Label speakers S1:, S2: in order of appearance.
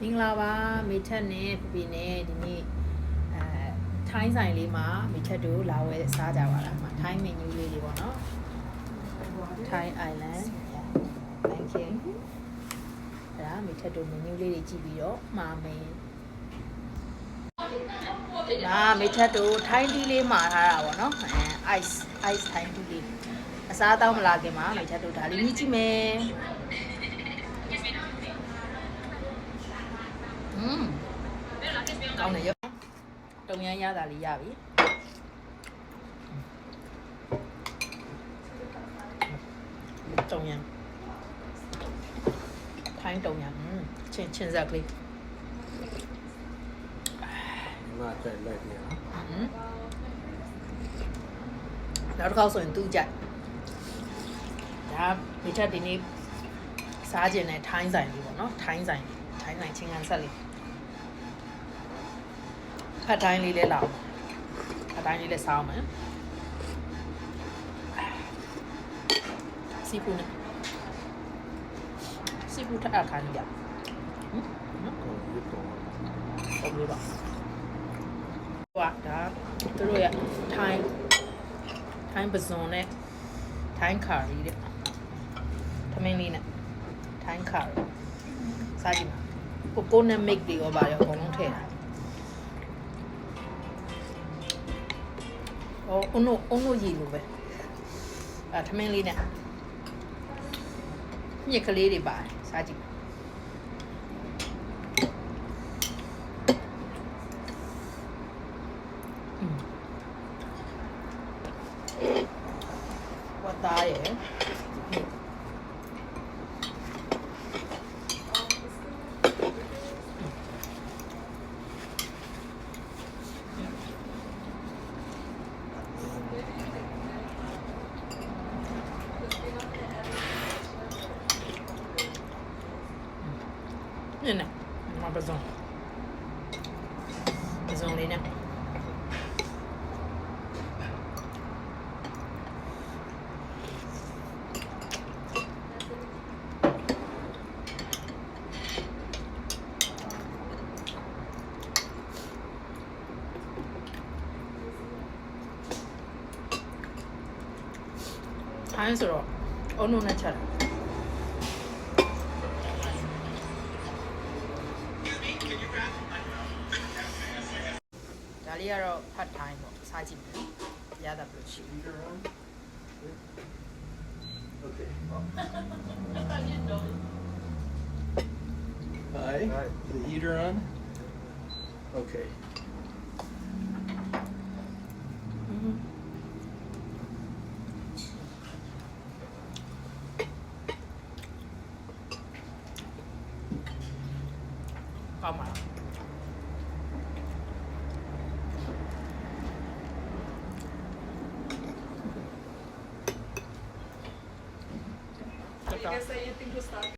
S1: မင်္ဂလာပါမိထက်နဲ့ပြပြနဲ့ဒီနေ့ထိုင်းဆိုင်လေးမှာမိထက်တို့လာဝဲစားကြပါလားမှာထိုင်းမနူးလေးတွေပေါ့နော် Thai Island thank you အဲ့ဒါမိထက်တို့မနူးလေးတွေကြည့်ပြီးတော့မှာမယ်ဒါမိထက်တို့ထိုင်းတီးလေးမှာထားတာပေါ့နော်ice ထိုင်းတီးလေးအစားတောင်းမလာခင်မှာမိထက်တို့ဒါလေးကြည့်မယ်ကောင်းတယ်ရတုံရမ်းရတာလေးရပြီတုံရမ်းထိုင်းတုံရမ်းချင်းစက်ကလေး
S2: มาใจแรกเนี่ย
S1: နောက်တစ်ခေါက်ဆိုရင်သူ့ကြိုက်ဒါမိထက်ဒီနေ့စားကျင်တဲ့ထိုင်းဆိုင်လေးပေါ့နော်ထိုင်းဆိုင်ချင်းကန်ဆက်လေးဖတ်တိုင်းလေးလဲလာဖတ်တိုင်းလေးလဲစားအောင်မယ်စီဖူနဲ့စီဖူထက်အခါကြီးရ
S2: ก็ยึดตัว
S1: ဟုတ်ပြီပါဟွာဒါသူတို့ရထိုင်းပဇွန်နဲ့ထိုင်းခါရီတဲ့ထမင်းလေးနဲ့ထိုင်းခါရီစားကြည့်ပါကိုနဲ့မိတ်တွေရောပါရောအကုန်လုံးထည့်တာအုံနိုရည်လိုပဲထမင်းလေးနဲ့ညက်ကလေးတွေပါတယ်စားကြည့်ဝတ်သားရယ်นี่นะมาผสมเลยเนี่ยထိုင်းဆိုတော့အုံနုနဲ့ချက်ဒါလေးကတော့ဖတ်ထိုင်းပေါ့စားကြည့်မယ်ရတာဘယ်လိုရှိလဲ
S2: Okay. Hi. The heater on? Okay.
S1: Come on.
S3: I guess I think we'll start.